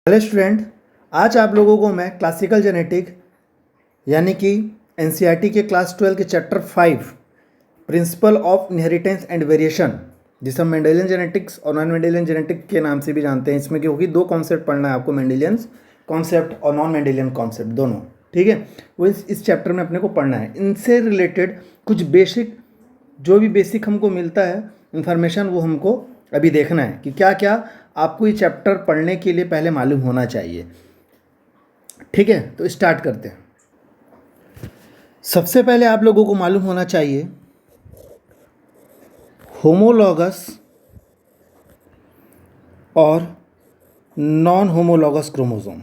Hello student, आज आप लोगों को मैं क्लासिकल जेनेटिक यानी कि एनसीईआरटी के क्लास 12 के chapter 5 principle of inheritance and variation, जिसे हम मेंडेलियन जेनेटिक्स और नॉन मेंडेलियन जेनेटिक के नाम से भी जानते हैं। इसमें क्योंकि दो कॉन्सेप्ट पढ़ना है आपको, मेंडेलियन कॉन्सेप्ट और नॉन मेंडेलियन कॉन्सेप्ट दोनों, ठीक है। वो इस चैप्टर में अपने को पढ़ना है। इनसे रिलेटेड कुछ बेसिक, जो भी बेसिक हमको मिलता है इंफॉर्मेशन, वो हमको अभी देखना है कि क्या क्या आपको ये चैप्टर पढ़ने के लिए पहले मालूम होना चाहिए, ठीक है। तो स्टार्ट करते हैं। सबसे पहले आप लोगों को मालूम होना चाहिए होमोलॉगस और नॉन होमोलॉगस क्रोमोसोम।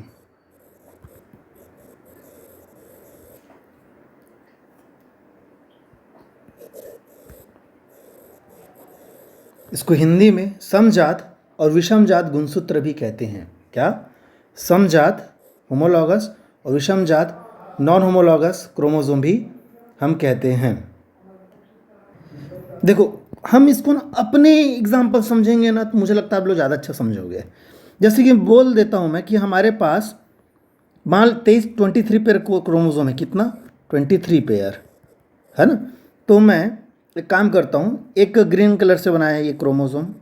इसको हिंदी में समजात और विषमजात गुणसूत्र भी कहते हैं। क्या? समजात होमोलॉगस और विषमजात नॉन होमोलॉगस क्रोमोसोम भी हम कहते हैं। देखो, हम इसको ना अपने एग्जाम्पल समझेंगे ना, तो मुझे लगता है आप लोग ज़्यादा अच्छा समझोगे। जैसे कि बोल देता हूँ मैं कि हमारे पास मान 23 पेयर क्रोमोसोम है। कितना? 23 पेयर, है ना। तो मैं एक काम करता हूँ, एक ग्रीन कलर से बनाया है ये क्रोमोसोम,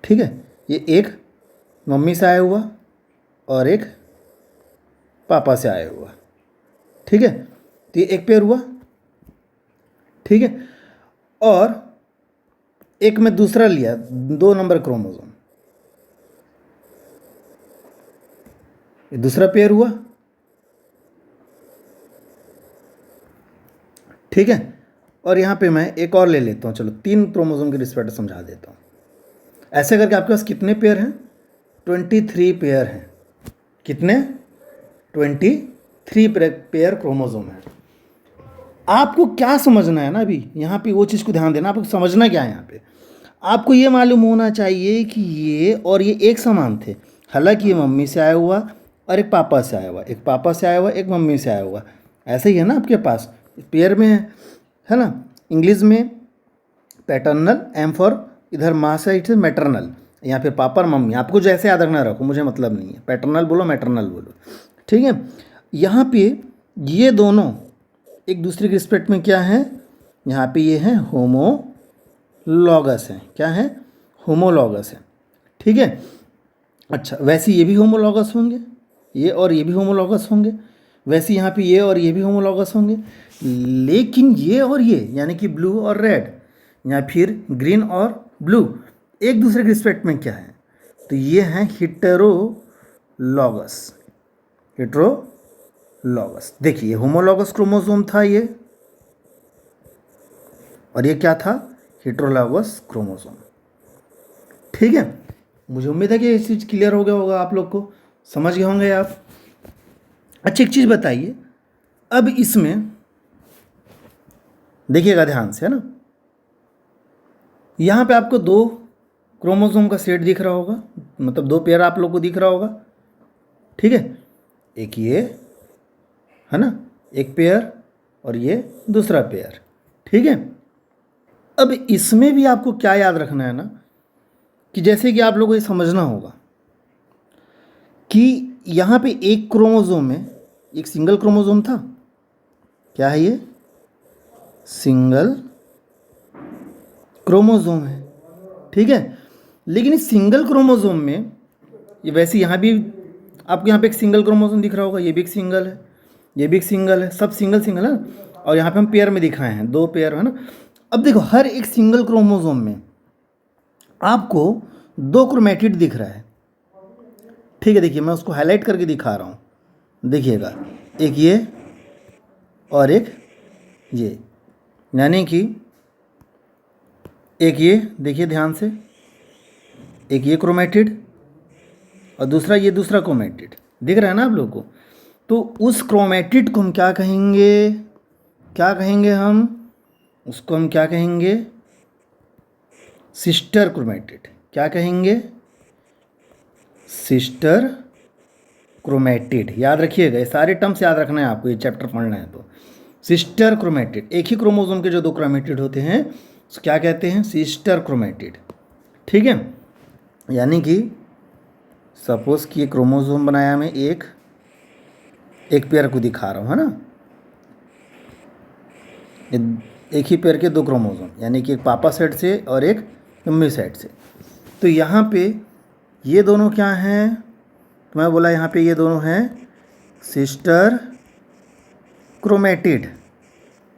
ठीक है। ये एक मम्मी से आया हुआ और एक पापा से आया हुआ, ठीक है। तो ये एक पेयर हुआ, ठीक है। और एक मैं दूसरा लिया, 2 नंबर क्रोमोसोम, ये दूसरा पेयर हुआ, ठीक है। और यहाँ पे मैं एक और ले लेता हूँ। चलो 3 क्रोमोसोम के रिस्पेक्ट समझा देता हूँ। ऐसे करके आपके पास कितने पेयर हैं? 23 पेयर हैं। कितने? 23 पेयर क्रोमोसोम है। आपको क्या समझना है ना, अभी यहाँ पे वो चीज़ को ध्यान देना। आपको समझना क्या है यहाँ पे? आपको ये मालूम होना चाहिए कि ये और ये एक समान थे। हालांकि ये मम्मी से आया हुआ और एक पापा से आया हुआ, एक पापा से आया हुआ, एक मम्मी से आया हुआ, ऐसे ही है ना आपके पास, पेयर में है ना। इंग्लिश में पैटर्नल, एम फॉर इधर माँ साइड से मैटरनल, या फिर पापा और मम्मी, आपको जैसे याद रखना रखो, मुझे मतलब नहीं है। पैटर्नल बोलो, मैटरनल बोलो, ठीक है। यहाँ पे ये दोनों एक दूसरे के रिस्पेक्ट में क्या है? यहाँ पे ये है होमोलॉगस है। क्या है? होमोलॉगस है, ठीक है। अच्छा, वैसे ये भी होमोलॉगस होंगे, ये और ये भी होमोलॉगस होंगे। वैसे यहाँ पे ये और ये भी होमोलॉगस होंगे। लेकिन ये और ये, यानी कि ब्लू और रेड, या फिर ग्रीन और ब्लू, एक दूसरे के रिस्पेक्ट में क्या है? तो ये है हेटेरोलॉगस। हेटेरोलॉगस, देखिए होमोलॉगस क्रोमोसोम था ये, और ये क्या था? हेटेरोलॉगस क्रोमोसोम, ठीक है। मुझे उम्मीद है कि ये चीज़ क्लियर हो गया होगा, आप लोग को समझ गए होंगे आप। अच्छा, एक चीज़ बताइए, अब इसमें देखिएगा ध्यान से, है ना। यहाँ पे आपको 2 क्रोमोसोम का सेट दिख रहा होगा, मतलब 2 पेयर आप लोग को दिख रहा होगा, ठीक है। एक ये है ना, एक पेयर, और ये दूसरा पेयर, ठीक है। अब इसमें भी आपको क्या याद रखना है ना, कि जैसे कि आप लोगों को ये समझना होगा कि यहाँ पे एक क्रोमोसोम में एक सिंगल क्रोमोसोम था। क्या है ये? सिंगल क्रोमोसोम है, ठीक है। लेकिन इस सिंगल क्रोमोसोम में, ये वैसे यहाँ भी आपको यहाँ पे एक सिंगल क्रोमोसोम दिख रहा होगा, ये भी एक सिंगल है, ये भी एक सिंगल है, सब सिंगल सिंगल है। और यहाँ पे हम पेयर में दिखाए हैं, 2 पेयर, है ना। अब देखो, हर एक सिंगल क्रोमोसोम में आपको 2 क्रोमेटिड दिख रहा है, ठीक है। देखिए, मैं उसको हाईलाइट करके दिखा रहा हूँ, देखिएगा, एक ये और एक ये, यानी कि एक ये, देखिए ध्यान से, एक ये क्रोमेटिड और दूसरा ये दूसरा क्रोमेटिड, दिख रहा है ना आप लोगों को। तो उस क्रोमेटिड को हम क्या कहेंगे? क्या कहेंगे हम उसको? हम क्या कहेंगे? Sister chromatid. क्या कहेंगे? Sister chromatid. याद रखिएगा, ये सारे टर्म्स याद रखना है आपको, ये चैप्टर पढ़ना है तो। सिस्टर क्रोमेटिड, एक ही क्रोमोसोम के जो 2 क्रोमेटिड होते हैं उसको क्या कहते हैं? सिस्टर क्रोमेटिड, ठीक है। यानी कि सपोज़ कि एक क्रोमोसोम बनाया मैं एक पेयर को दिखा रहा हूँ, है ना। एक ही पेयर के दो क्रोमोसोम, यानी कि एक पापा साइड से और एक मम्मी साइड से। तो यहाँ पे ये दोनों क्या हैं, तो मैं बोला यहाँ पे ये दोनों हैं सिस्टर क्रोमेटिड,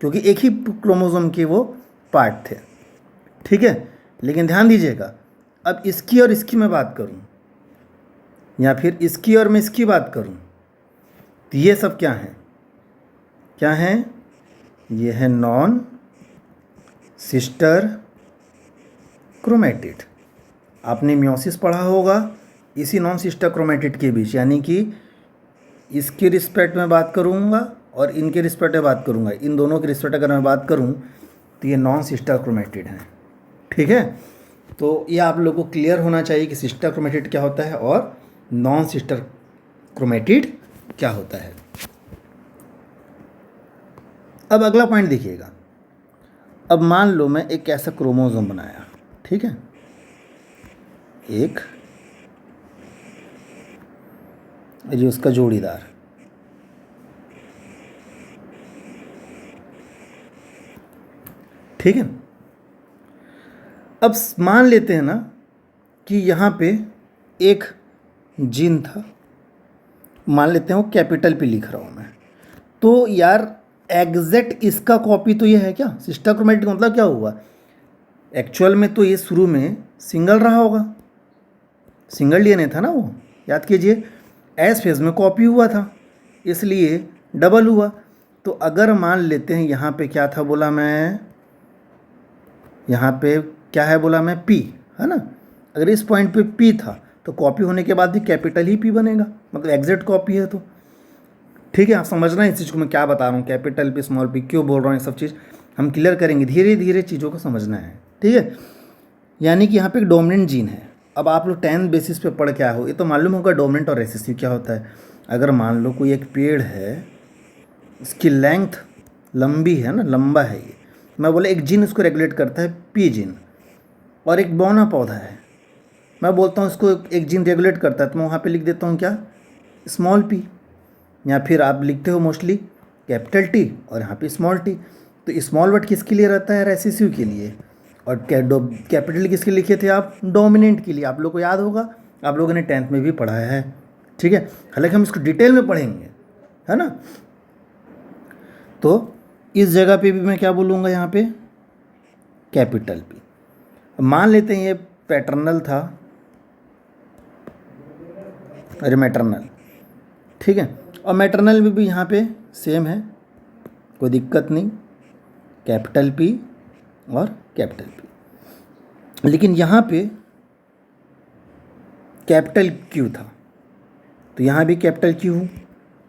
क्योंकि एक ही क्रोमोसोम के वो पार्ट थे, ठीक है। लेकिन ध्यान दीजिएगा, अब इसकी और इसकी मैं बात करूँ या फिर इसकी और मैं इसकी बात करूँ, तो ये सब क्या हैं, क्या हैं, ये है नॉन सिस्टर क्रोमेटिड। आपने मियोसिस पढ़ा होगा इसी नॉन सिस्टर क्रोमेटिड के बीच, यानी कि इसके रिस्पेक्ट में बात करूँगा और इनके रिस्पेक्ट में बात करूँगा, इन दोनों के रिस्पेक्ट अगर मैं बात करूँ तो ये नॉन सिस्टर क्रोमेटिड हैं, ठीक है। तो ये आप लोगों को क्लियर होना चाहिए कि सिस्टर क्रोमेटिड क्या होता है और नॉन सिस्टर क्रोमेटिड क्या होता है। अब अगला पॉइंट देखिएगा। अब मान लो मैं एक ऐसा क्रोमोसोम बनाया, ठीक है, एक ये उसका जोड़ीदार, ठीक है। अब मान लेते हैं ना कि यहाँ पे एक जीन था, मान लेते हैं वो कैपिटल पे लिख रहा हूँ मैं, तो यार एग्जैक्ट इसका कॉपी तो ये है क्या, सिस्टर क्रोमेटिड का मतलब क्या हुआ, एक्चुअल में तो ये शुरू में सिंगल रहा होगा, सिंगल डीएनए था ना वो, याद कीजिए, एस फेज में कॉपी हुआ था इसलिए डबल हुआ। तो अगर मान लेते हैं यहाँ पे क्या था बोला मैं, यहाँ पे क्या है बोला मैं, पी, है ना। अगर इस पॉइंट पे पी था तो कॉपी होने के बाद भी कैपिटल ही पी बनेगा, मतलब एग्जैक्ट कॉपी है तो, ठीक है। आप समझना है इस चीज़ को मैं क्या बता रहा हूँ, कैपिटल पी स्मॉल पी क्यों बोल रहा हूँ, ये सब चीज़ हम क्लियर करेंगे, धीरे धीरे चीज़ों को समझना है, ठीक है। यानी कि यहाँ पे एक डोमिनेंट जीन है। अब आप लोग 10th बेसिस पे पढ़ के आए हो, ये तो मालूम होगा डोमिनेंट और रिसेसिव क्या होता है। अगर मान लो कोई एक पेड़ है, इसकी लेंथ लंबी है ना, लंबा है ये, मैं बोला एक जीन उसको रेगुलेट करता है, पी जीन, और एक बौना पौधा है, मैं बोलता हूँ इसको एक जीन रेगुलेट करता है, तो मैं वहाँ पे लिख देता हूँ क्या, स्मॉल पी, या फिर आप लिखते हो मोस्टली कैपिटल टी और यहाँ पे स्मॉल टी। तो स्मॉल वर्ड किसके लिए रहता है, रेसेसिव के लिए, और कैपिटल किसके लिखे थे आप, डोमिनेंट के लिए। आप लोग को याद होगा, आप लोगों ने 10th में भी पढ़ाया है, ठीक है। हालांकि हम इसको डिटेल में पढ़ेंगे, है ना। तो इस जगह पे भी मैं क्या बोलूँगा, यहाँ पे कैपिटल पी। मान लेते हैं ये पैटर्नल था, अरे मैटरनल, ठीक है, और मैटरनल में भी यहाँ पे सेम है, कोई दिक्कत नहीं, कैपिटल पी और कैपिटल पी। लेकिन यहाँ पे कैपिटल क्यू था, तो यहाँ भी कैपिटल क्यू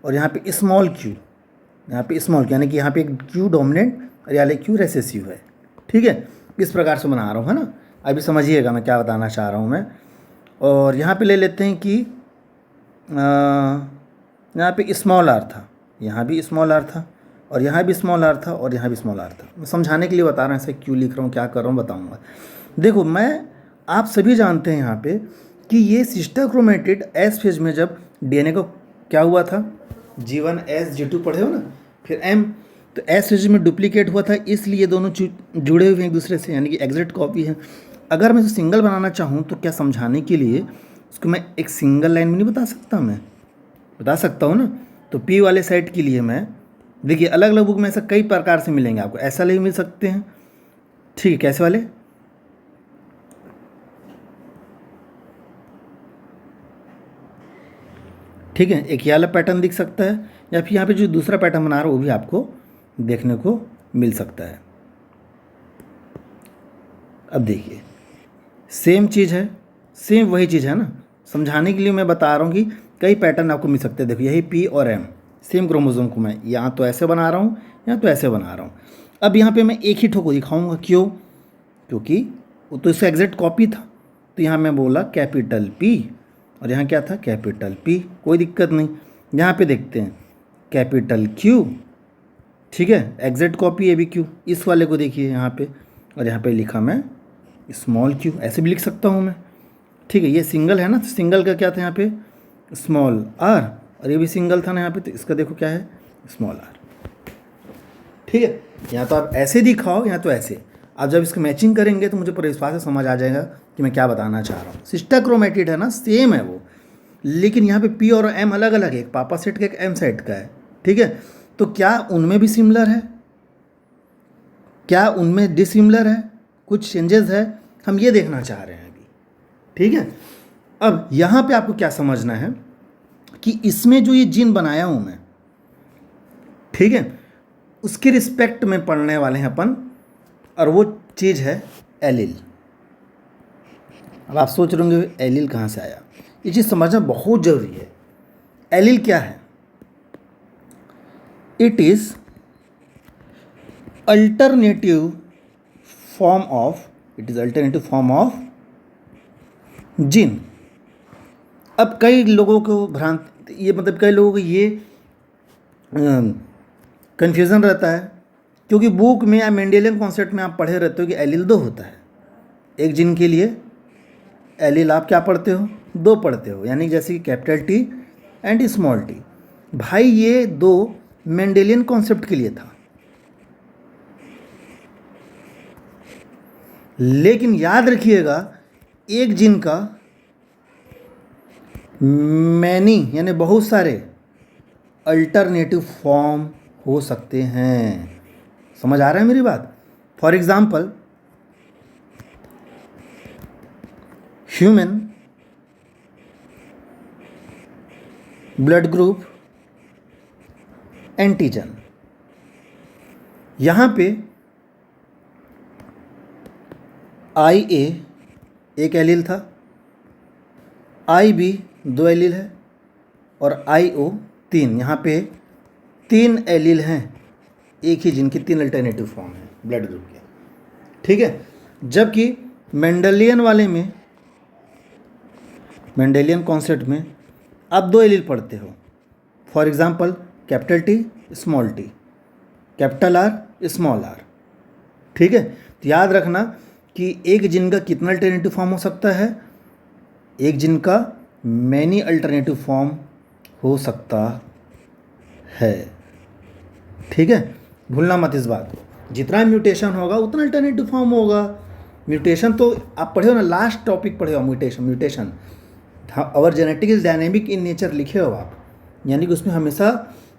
और यहाँ पे स्मॉल क्यू, यहाँ पे स्मॉल क्यू, यानी कि यहाँ पे क्यू डोमिनेंट और यहाँ क्यू रेसेसिव है, ठीक है। इस प्रकार से बना रहा हूँ, है ना। अभी समझिएगा मैं क्या बताना चाह रहा हूँ मैं। और यहाँ पे ले लेते हैं कि यहाँ पे स्मॉल आर था, यहाँ भी स्मॉल आर था, और यहाँ भी स्मॉल आर था, और यहाँ भी स्मॉल आर था। मैं समझाने के लिए बता रहा हूँ, ऐसे क्यों लिख रहा हूँ, क्या कर रहा हूँ बताऊँगा। देखो, मैं आप सभी जानते हैं यहाँ पे कि ये सिस्टर क्रोमेटिड एस फेज में जब डीएनए को क्या हुआ था, G1 S G2 पढ़े हो ना, फिर M, तो एस फेज में डुप्लीकेट हुआ था, इसलिए दोनों जुड़े हुए हैं एक दूसरे से, यानी कि एग्जैक्ट कॉपी है। अगर मैं इसे सिंगल बनाना चाहूँ तो क्या, समझाने के लिए उसको मैं एक सिंगल लाइन में नहीं बता सकता, मैं बता सकता हूँ ना। तो पी वाले साइड के लिए मैं, देखिए अलग अलग बुक में ऐसा कई प्रकार से मिलेंगे आपको, ऐसा नहीं मिल सकते हैं, ठीक है। कैसे वाले, ठीक है, एक ये वाला पैटर्न दिख सकता है, या फिर यहाँ पे जो दूसरा पैटर्न बना रहा हूँ वो भी आपको देखने को मिल सकता है। अब देखिए सेम चीज़ है, सेम वही चीज़ है ना, समझाने के लिए मैं बता रहा हूँ कि कई पैटर्न आपको मिल सकते हैं। देखो यही पी और एम, सेम क्रोमोसोम को मैं यहाँ तो ऐसे बना रहा हूँ, यहाँ तो ऐसे बना रहा हूँ। अब यहाँ पे मैं एक ही ठो को दिखाऊंगा, क्यों, क्योंकि वो तो इसका एग्जैक्ट कॉपी था। तो यहाँ मैं बोला कैपिटल पी, और यहाँ क्या था, कैपिटल पी, कोई दिक्कत नहीं। यहाँ पे देखते हैं कैपिटल क्यू, ठीक है, एग्जैक्ट कॉपी है भी क्यू, इस वाले को देखिए यहाँ पे, और यहाँ पे लिखा मैं स्मॉल क्यू, ऐसे भी लिख सकता हूँ मैं, ठीक है, ये सिंगल है ना, तो सिंगल का क्या था यहाँ पे स्मॉल आर, और ये भी सिंगल था ना यहाँ पे, तो इसका देखो क्या है स्मॉल आर। ठीक है, या तो आप ऐसे दिखाओ या तो ऐसे। आप जब इसको मैचिंग करेंगे तो मुझे पूरे विश्वास से समझ आ जाएगा कि मैं क्या बताना चाह रहा हूँ। सिस्टर क्रोमेटिड है ना, सेम है वो, लेकिन यहाँ पे पी और एम अलग अलग है, एक पापा सेट का एक एम सेट का है। ठीक है, तो क्या उनमें भी सिमिलर है, क्या उनमें डिसिमिलर है, कुछ चेंजेस है, हम ये देखना चाह रहे हैं अभी। ठीक है, अब यहाँ पे आपको क्या समझना है कि इसमें जो ये जीन बनाया हूँ मैं, ठीक है, उसके रिस्पेक्ट में पढ़ने वाले हैं अपन, और वो चीज़ है एलील। अब आप सोच रहे होंगे एलील कहाँ से आया, ये चीज़ समझना बहुत ज़रूरी है। एलील क्या है? It is alternative form of gene. अब कई लोगों को भ्रांति, ये मतलब कई लोगों को ये कन्फ्यूज़न रहता है, क्योंकि बुक में या मेंडेलियन कॉन्सेप्ट में आप पढ़े रहते हो कि एलील 2 होता है। एक जीन के लिए एलील आप क्या पढ़ते हो, 2 पढ़ते हो, यानी जैसे कि capital T and small T. भाई ये 2 मेंडेलियन कॉन्सेप्ट के लिए था, लेकिन याद रखिएगा एक जीन का मैनी यानी बहुत सारे अल्टरनेटिव फॉर्म हो सकते हैं। समझ आ रहा है मेरी बात? For example human blood group antigen, यहाँ पे IA एक एलील था, IB 2 एलील है, और IO 3। यहाँ पे 3 एलील हैं एक ही जीन की, 3 अल्टरनेटिव फॉर्म है ब्लड ग्रुप के। ठीक है, जबकि मेंडेलियन वाले में, मेंडेलियन कॉन्सेप्ट में आप 2 एलील पढ़ते हो। For example capital T small T, capital R small R. ठीक है, तो याद रखना कि एक जीन का कितना अल्टरनेटिव फॉर्म हो सकता है, एक जीन का मैनी अल्टरनेटिव फॉर्म हो सकता है। ठीक है, भूलना मत इस बात को। जितना म्यूटेशन होगा उतना अल्टरनेटिव फॉर्म होगा। म्यूटेशन तो आप पढ़े हो ना, लास्ट टॉपिक पढ़े हो mutation. Our genetic is dynamic in nature लिखे हो आप, यानी कि उसमें हमेशा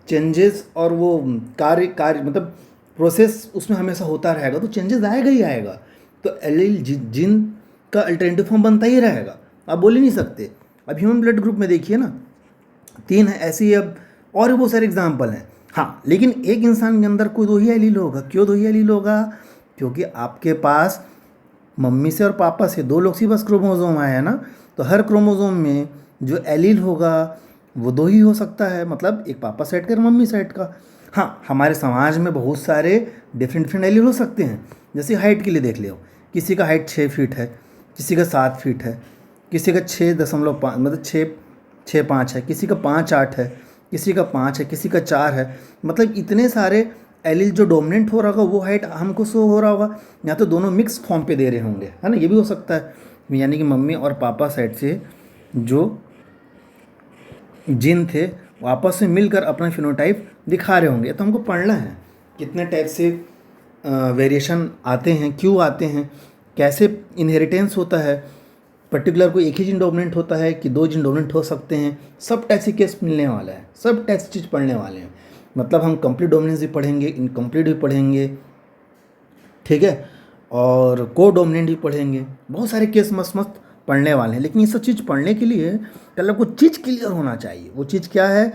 चेंजेस और वो कार्य मतलब प्रोसेस उसमें हमेशा होता रहेगा, तो चेंजेस आएगा ही आएगा। तो एलील जीन का अल्टरनेटिव फॉर्म बनता ही रहेगा, आप बोल ही नहीं सकते। अब ह्यूमन ब्लड ग्रुप में देखिए ना 3 है, ऐसे ही अब और भी बहुत सारे एग्जाम्पल हैं। हाँ, लेकिन एक इंसान के अंदर कोई 2 ही एलील होगा। क्यों 2 ही एलील होगा? क्योंकि आपके पास मम्मी से और पापा से 2 लोग सी बस क्रोमोजोम आए हैं ना, तो हर क्रोमोजोम में जो एलील होगा वो 2 ही हो सकता है, मतलब एक पापा सेट का और मम्मी सेट का। हाँ, हमारे समाज में बहुत सारे डिफरेंट एलील हो सकते हैं। जैसे हाइट के लिए देख लो, किसी का हाइट 6 फीट है, किसी का 7 फीट है, किसी का 6.5 मतलब 6.5 है, किसी का 5.8 है, किसी का 5 है, किसी का 4 है। मतलब इतने सारे एलील जो डोमिनेंट हो रहा होगा वो हाइट हमको शो हो रहा होगा, या तो दोनों मिक्स फॉर्म पे दे रहे होंगे, है ना, ये भी हो सकता है। यानी कि मम्मी और पापा साइड से जो जीन थे वो आपस में मिलकर अपना फिनोटाइप दिखा रहे होंगे। तो हमको पढ़ना है कितने टाइप से वेरिएशन आते हैं, क्यों आते हैं, कैसे इनहेरिटेंस होता है, पर्टिकुलर कोई एक ही जीन डोमिनेंट होता है कि 2 जीन डोमिनेंट हो सकते हैं। सब टाइप से केस मिलने वाला है, सब टाइप से चीज़ पढ़ने वाले हैं। मतलब हम कंप्लीट डोमिनेंस भी पढ़ेंगे, इनकम्प्लीट भी पढ़ेंगे, ठीक है, और को डोमिनेंट भी पढ़ेंगे। बहुत सारे केस मस्त पढ़ने वाले हैं। लेकिन ये सब चीज़ पढ़ने के लिए पहले कुछ चीज़ क्लियर होना चाहिए। वो चीज़ क्या है?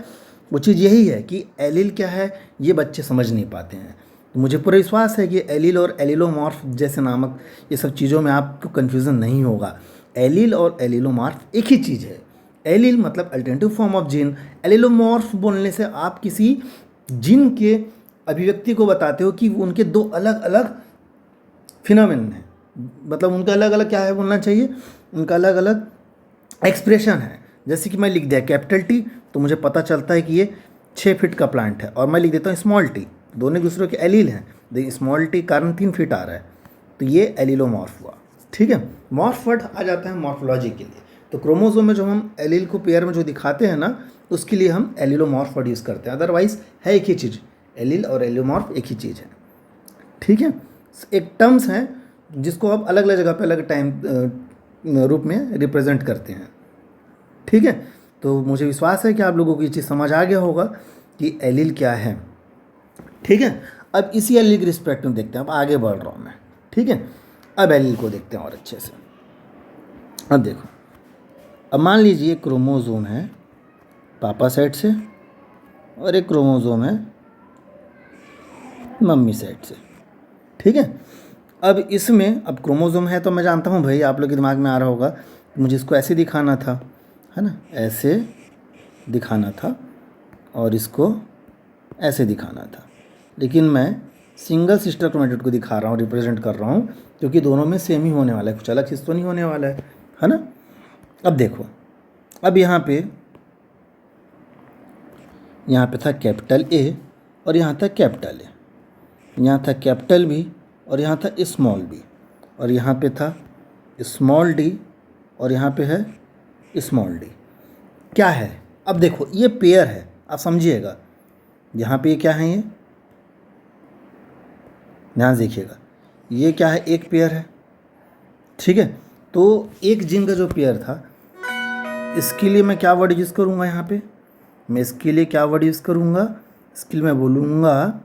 वो चीज़ यही है कि एलील क्या है ये बच्चे समझ नहीं पाते हैं। तो मुझे पूरा विश्वास है कि एलील और एलिलोमॉर्फ जैसे नामक ये सब चीज़ों में आपको कन्फ्यूज़न नहीं होगा। एलील और एलिलोमॉर्फ एक ही चीज़ है। एलील मतलब अल्टरनेटिव फॉर्म ऑफ जीन, एलिलोमॉर्फ बोलने से आप किसी जीन के अभिव्यक्ति को बताते हो कि उनके 2 अलग अलग फिनोमेन हैं। मतलब उनका अलग अलग क्या है बोलना चाहिए, उनका अलग अलग एक्सप्रेशन है। जैसे कि मैं लिख दिया कैपिटल टी, तो मुझे पता चलता है कि ये 6 फीट का प्लांट है, और मैं लिख देता हूँ स्मॉल टी, दोनों दूसरों के एलील हैं। देखिए स्मॉल टी कारण 3 फीट आ रहा है, तो ये एलिलोमॉर्फ हुआ। ठीक है, मॉर्फ वर्ड आ जाता है मॉर्फोलॉजी के लिए। तो क्रोमोसोम में जो हम एलील को पेयर में जो दिखाते हैं ना, उसके लिए हम एलिलोमॉर्फ वर्ड यूज़ करते हैं। अदरवाइज है एक ही चीज़, एलील और एलिलोमॉर्फ एक ही चीज़ है। ठीक है, एक टर्म्स हैं जिसको आप अलग अलग जगह पे अलग टाइम रूप में रिप्रेजेंट करते हैं। ठीक है, तो मुझे विश्वास है कि आप लोगों को ये चीज़ समझ आ गया होगा कि एलील क्या है। ठीक है, अब इसी एलील के रिस्पेक्ट में देखते हैं, अब आगे बढ़ रहा हूँ मैं। ठीक है, अब एलील को देखते हैं और अच्छे से। अब देखो, अब मान लीजिए क्रोमोसोम है पापा साइड से और एक क्रोमोसोम है मम्मी साइड से। ठीक है, अब इसमें अब क्रोमोसोम है तो मैं जानता हूँ भाई, आप लोग के दिमाग में आ रहा होगा मुझे इसको ऐसे दिखाना था, है ना, ऐसे दिखाना था और इसको ऐसे दिखाना था, लेकिन मैं सिंगल सिस्टर क्रोमेटिड को दिखा रहा हूँ, रिप्रेजेंट कर रहा हूँ, क्योंकि दोनों में सेम ही होने वाला है, कुछ अलग चीज़ तो नहीं होने वाला है ना। अब देखो, अब यहाँ पे था कैपिटल ए और यहाँ था कैपिटल ए, यहाँ था कैपिटल बी और यहाँ था स्मॉल बी, और यहाँ पे था स्मॉल डी और यहाँ पे है स्मॉल डी। क्या है, अब देखो ये पेयर है, आप समझिएगा। यहाँ पे क्या है, ये ध्यान से देखिएगा, ये क्या है, एक पेयर है। ठीक है, तो एक जीन का जो पेयर था, इसके लिए मैं क्या वर्ड यूज़ करूँगा, यहाँ पे मैं इसके लिए क्या वर्ड यूज़ करूँगा, इसके लिए मैं बोलूँगा,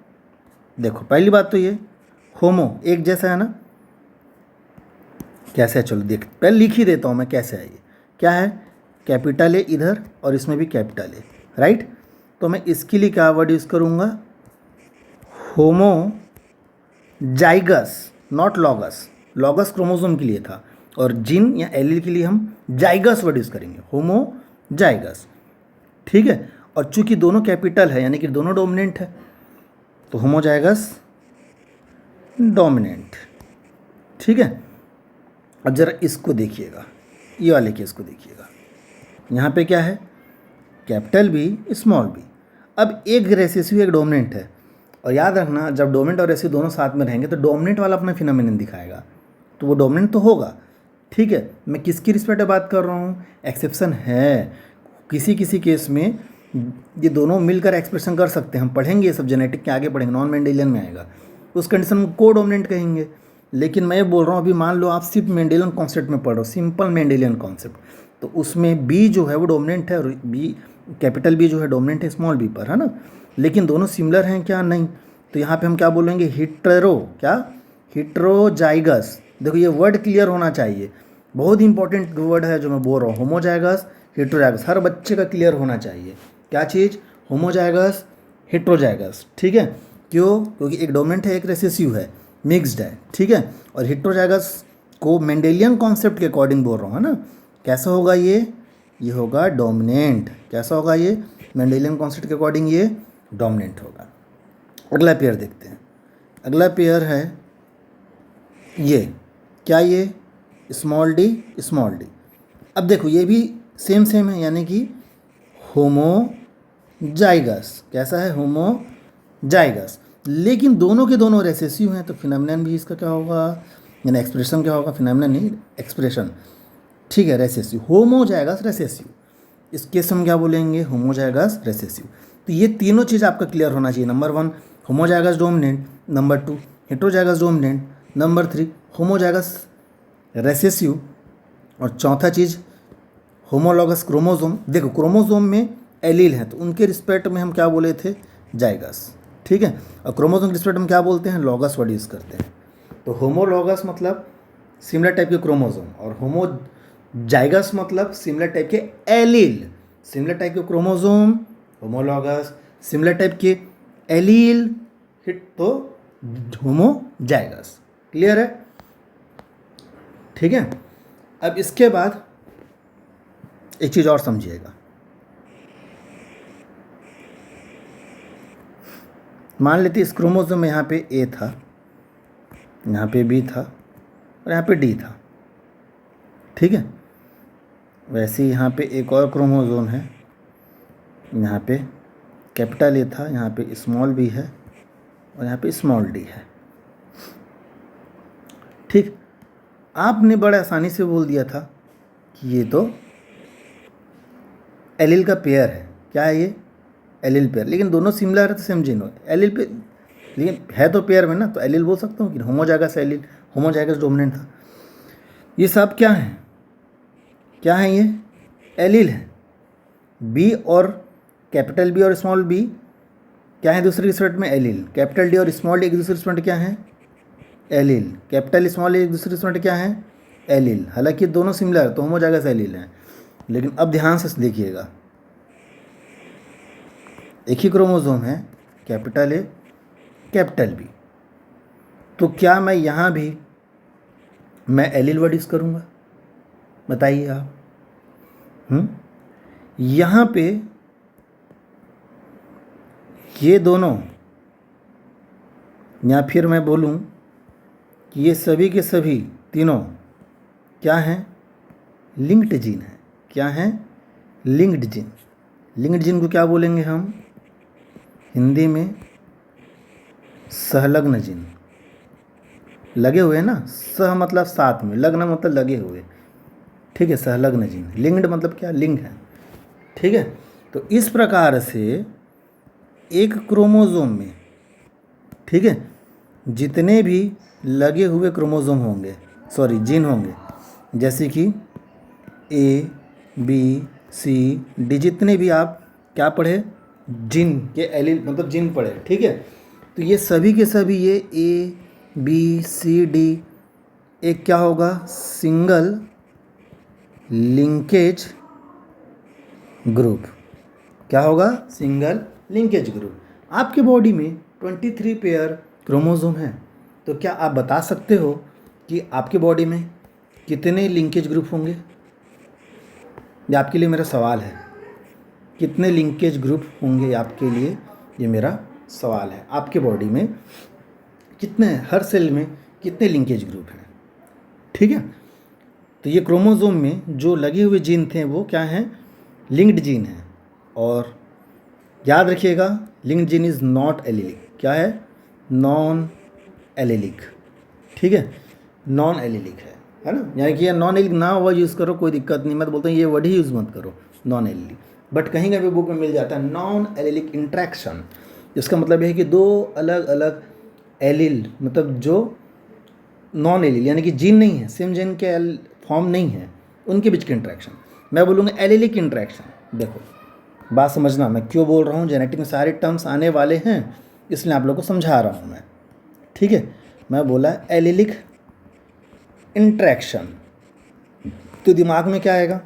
देखो पहली बात तो ये होमो, एक जैसा है ना, कैसे है, चलो देख पहले लिख ही देता हूँ मैं कैसे है। ये क्या है, कैपिटल ए इधर और इसमें भी कैपिटल ए, राइट। तो मैं इसके लिए क्या वर्ड यूज़ करूँगा, होमो जाइगस, नॉट लॉगस। लॉगस क्रोमोसोम के लिए था और जीन या एलील के लिए हम जाइगस वर्ड यूज़ करेंगे, होमो जाइगस। ठीक है, और चूंकि दोनों कैपिटल है यानी कि दोनों डोमिनेंट है, तो होमो जाइगस डोमिनेंट। ठीक है, अब जरा इसको देखिएगा, ये वाले केस को देखिएगा, यहाँ पे क्या है, कैपिटल बी स्मॉल बी। अब एक रेसेसिव एक डोमिनेंट है, और याद रखना जब डोमिनेंट और रेसेसिव दोनों साथ में रहेंगे तो डोमिनेंट वाला अपना फिनोमिनन दिखाएगा, तो वो डोमिनेंट तो होगा। ठीक है, मैं किसकी रिस्पेक्ट में बात कर रहा हूँ, एक्सेप्शन है, किसी किसी केस में ये दोनों मिलकर एक्सप्रेशन कर सकते हैं, हम पढ़ेंगे ये सब जेनेटिक के आगे पढ़ेंगे, नॉन मेंडेलियन में आएगा, उस कंडीशन में को डोमिनेंट कहेंगे। लेकिन मैं ये बोल रहा हूँ, अभी मान लो आप सिर्फ मेंडेलियन कॉन्सेप्ट में पढ़ रहे हो, सिंपल मेंडेलियन कॉन्सेप्ट, तो उसमें बी जो है वो डोमिनेंट है और बी कैपिटल बी जो है डोमिनेंट है स्मॉल बी पर, है ना। लेकिन दोनों सिमिलर हैं क्या, नहीं। तो यहाँ पे हम क्या बोलेंगे, हिट्रोजाइगस। देखो ये वर्ड क्लियर होना चाहिए, बहुत इंपॉर्टेंट वर्ड है जो मैं बोल रहा हूँ, होमोजाइगस हिट्रोजाइगस, हर बच्चे का क्लियर होना चाहिए। क्या चीज़, होमोजाइगस हिट्रोजाइगस। ठीक है, क्यों, क्योंकि एक डोमिनेंट है एक रेसेसिव है, मिक्स्ड है। ठीक है, और हिट्रोजाइगस को मेंडेलियन कॉन्सेप्ट के अकॉर्डिंग बोल रहा हूँ, है ना। कैसा होगा ये होगा डोमिनेंट। कैसा होगा ये, मेंडेलियन कॉन्सेप्ट के अकॉर्डिंग ये डोमिनेंट होगा। अगला पेयर देखते हैं, अगला पेयर है ये, क्या ये, स्मॉल डी स्मॉल डी। अब देखो ये भी सेम है, यानी कि होमोजाइगस। कैसा है, होमोजाइगस, लेकिन दोनों के दोनों रेसेसिव हैं, तो फिनोमिनन भी इसका क्या होगा, यानी एक्सप्रेशन क्या होगा, फिनोमिनन नहीं एक्सप्रेशन। ठीक है, रेसेसिव, होमोजाइगस रेसेसिव, इस केस में हम क्या बोलेंगे, होमोजाइगस रेसेसिव। तो ये तीनों चीज़ आपका क्लियर होना चाहिए। Number 1 homozygous dominant, number 2 heterozygous dominant, number 3 homozygous recessive, और चौथा चीज़ होमोलॉगस क्रोमोसोम। देखो क्रोमोसोम में एलील हैं तो उनके रिस्पेक्ट में हम क्या बोले थे, जाइगस। ठीक है, और क्रोमोसोम के रिस्पेक्ट में क्या बोलते हैं, लॉगस वर्ड यूज़ करते हैं। तो होमोलॉगस मतलब सिमिलर टाइप के क्रोमोसोम, और होमोजाइगस मतलब सिमिलर टाइप के एलील। सिमिलर टाइप के क्रोमोसोम होमोलॉगस, सिमिलर टाइप के एलील हिट तो होमोजाइगस। क्लियर है, ठीक है। अब इसके बाद एक चीज़ और समझिएगा, मान लेते इस क्रोमोसोम में यहाँ पे ए था, यहाँ पे बी था और यहाँ पे डी था। ठीक है, वैसे ही यहाँ पे एक और क्रोमोसोम है, यहाँ पे कैपिटल ए था, यहाँ पे स्मॉल बी है और यहाँ पे स्मॉल डी है। ठीक, आपने बड़े आसानी से बोल दिया था कि ये तो एलिल का पेयर है। क्या है ये? Allele pair. लेकिन दोनों सिमिलर है तो सेम जीन हो एलिल पे, लेकिन है तो पेयर में ना, तो एलिल बोल सकता हूँ कि होमोजाइगस एलिल, होमोजाइगस डोमिनेंट था। ये सब क्या है? क्या है ये? एलिल है। बी और कैपिटल बी और स्मॉल बी क्या है दूसरे रिस्पेक्ट में? एलिल। कैपिटल डी और स्मॉल डी एक दूसरे रिस्पेक्ट क्या है? एलिल। कैपिटल स्मॉल एक दूसरे रिस्पेक्ट क्या है? एलिल। हालांकि दोनों सिमिलर तो होमोजाइगस एलिल है। लेकिन अब ध्यान से देखिएगा, एक ही क्रोमोसोम है, कैपिटल ए कैपिटल बी, तो क्या मैं यहाँ भी मैं एलिल वर्ड यूज़ करूँगा? बताइए आप। यहाँ पे ये दोनों, या फिर मैं बोलूँ कि ये सभी के सभी तीनों क्या हैं? लिंक्ड जीन है। क्या है? Linked gene. लिंक्ड जीन को क्या बोलेंगे हम हिंदी में? सहलग्न जीन। लगे हुए ना, सह मतलब साथ में, लग्न मतलब लगे हुए, ठीक है, सहलग्न जीन। लिंक्ड मतलब क्या? लिंक है, ठीक है। तो इस प्रकार से एक क्रोमोसोम में, ठीक है, जितने भी लगे हुए क्रोमोसोम होंगे, सॉरी जीन होंगे, जैसे कि ए बी सी डी, जितने भी आप क्या पढ़े? जीन के एलिल मतलब जीन पढ़े, ठीक है। तो ये सभी के सभी ये ए बी सी डी एक क्या होगा? Single linkage group. क्या होगा? Single linkage group. आपके बॉडी में 23 पेयर क्रोमोसोम हैं, तो क्या आप बता सकते हो कि आपके बॉडी में कितने लिंकेज ग्रुप होंगे? ये आपके लिए मेरा सवाल है, कितने लिंकेज ग्रुप होंगे आपके लिए, ये मेरा सवाल है। आपके बॉडी में कितने, हर सेल में कितने लिंकेज ग्रुप हैं, ठीक है। तो ये क्रोमोसोम में जो लगे हुए जीन थे वो क्या हैं? लिंक्ड जीन है। और याद रखिएगा, linked gene is not allylic. क्या है? नॉन एलिलिक, ठीक है, नॉन एलिलिक है ना। यानी कि ये नॉन एलिलिक ना वर्ड यूज़ करो, कोई दिक्कत नहीं, मैं तो बोलता हूँ ये वर्ड ही यूज़ मत करो, नॉन एलिलिक। बट कहीं कहीं बुक में मिल जाता है नॉन एलिलिक इंट्रैक्शन, जिसका मतलब यह है कि दो अलग अलग एलिल, मतलब जो नॉन एलिल यानी कि जीन नहीं है, सेम जीन के फॉर्म नहीं है, उनके बीच की इंट्रैक्शन मैं बोलूँगा एलिलिक इंट्रैक्शन। देखो बात समझना, मैं क्यों बोल रहा हूँ, जेनेटिक में सारे टर्म्स आने वाले हैं इसलिए आप लोग को समझा रहा हूँ मैं, ठीक है। मैं बोला एलिलिक इंट्रैक्शन, तो दिमाग में क्या आएगा?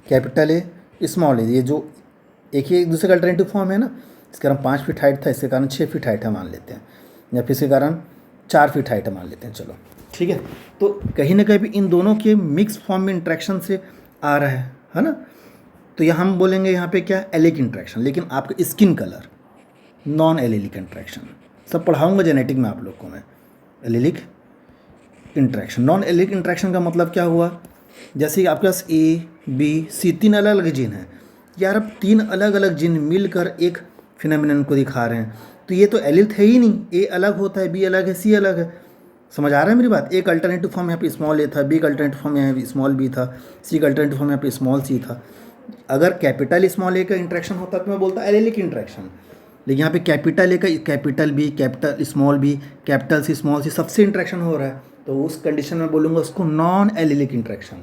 कैपिटल ए स्मॉल ए, ये जो एक ही एक दूसरे का अल्टरनेटिव फॉर्म है ना, इसके कारण 5 फीट हाइट था, इसके कारण 6 फीट हाइट है मान लेते हैं, या फिर इसके कारण 4 फीट हाइट है मान लेते हैं, चलो ठीक है। तो कहीं ना कहीं भी इन दोनों के मिक्स फॉर्म में इंट्रैक्शन से आ रहा है ना। तो यहाँ हम बोलेंगे यहाँ पे क्या? Allelic interaction. लेकिन आपका skin colour non allelic interaction, सब पढ़ाऊँगा जेनेटिक में आप लोग को मैं। Allelic interaction, non allelic interaction का मतलब क्या हुआ? जैसे कि आपके पास ए बी सी 3 अलग अलग जीन हैं यार, अब 3 अलग अलग जीन मिलकर एक फिनोमिनन को दिखा रहे हैं, तो ये तो एलिल थे ही नहीं। ए अलग होता है, बी अलग है, सी अलग है। समझ आ रहा है मेरी बात? एक अल्टरनेटिव फॉर्म यहाँ पे स्मॉल ए था, बी का अल्टरनेटिव फॉर्म यहाँ पे स्मॉल बी था, सी का अल्टरनेटिव फॉर्म यहाँ पे स्मॉल सी था। अगर कैपिटल स्मॉल ए का इंट्रैक्शन होता तो मैं बोलता एलिलिक इंट्रैक्शन, लेकिन यहाँ पे कैपिटल ए का capital B, capital small B, capital C, small C, सबसे इंट्रैक्शन हो रहा है, तो उस कंडीशन में बोलूँगा उसको नॉन एलिलिक इंट्रैक्शन।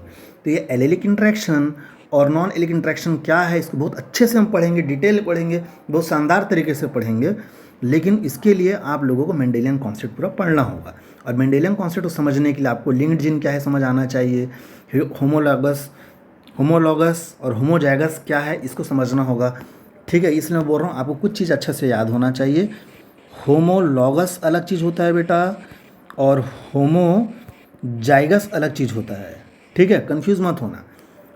तो ये एलिलिक इंट्रैक्शन और नॉन एलिलिक इंट्रैक्शन क्या है, इसको बहुत अच्छे से हम पढ़ेंगे, डिटेल पढ़ेंगे, बहुत शानदार तरीके से पढ़ेंगे। लेकिन इसके लिए आप लोगों को मेंडेलियन कॉन्सेप्ट पूरा पढ़ना होगा, और मेंडेलियन कॉन्सेप्ट को समझने के लिए आपको लिंक्ड जीन क्या है समझ आना चाहिए, होमोलॉगस और होमोजाइगस क्या है इसको समझना होगा, ठीक है। इसलिए मैं बोल रहा हूँ आपको कुछ चीज़ अच्छे से याद होना चाहिए। होमोलॉगस अलग चीज़ होता है बेटा, और होमोजाइगस अलग चीज़ होता है, ठीक है, कंफ्यूज मत होना।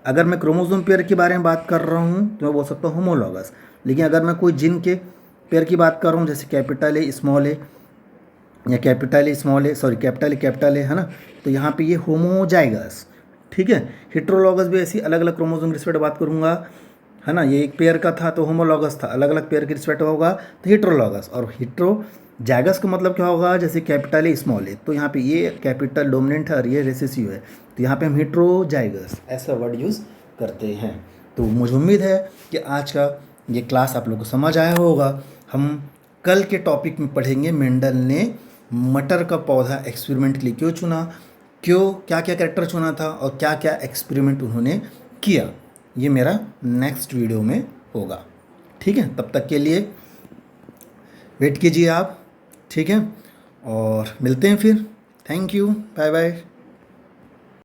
अगर मैं क्रोमोसोम पेयर के बारे में बात कर रहा हूँ तो मैं बोल सकता हूँ होमोलॉगस, लेकिन अगर मैं कोई जीन के पेयर की बात कर रहा हूँ, जैसे कैपिटल ए स्मॉल ए या capital A small A, sorry capital A है ना, तो यहाँ पे ये होमोजाइगस, ठीक है। हेट्रोलॉगस भी ऐसी अलग अलग क्रोमोसोम के रिस्पेक्ट बात करूँगा, है ना। ये एक पेयर का था तो होमोलॉगस था, अलग अलग पेयर के रिस्पेक्ट होगा तो हेट्रोलॉगस। और हेट्रोजाइगस का मतलब क्या होगा? जैसे कैपिटल ए स्मॉल ए, तो यहाँ पे ये कैपिटल डोमिनेंट है और ये रिसेसिव है, तो यहाँ पे हम हेट्रोजाइगस ऐसा वर्ड यूज़ करते हैं, तो मुझे उम्मीद है कि आज का ये क्लास आप लोगों को समझ आया होगा। हम कल के टॉपिक में पढ़ेंगे मेंडल ने मटर का पौधा एक्सपेरिमेंट के लिए क्यों चुना, क्यों क्या क्या कैरेक्टर चुना था और क्या क्या एक्सपेरिमेंट उन्होंने किया। ये मेरा नेक्स्ट वीडियो में होगा। ठीक है, तब तक के लिए वेट कीजिए आप। ठीक है, और मिलते हैं फिर। Thank you, bye bye.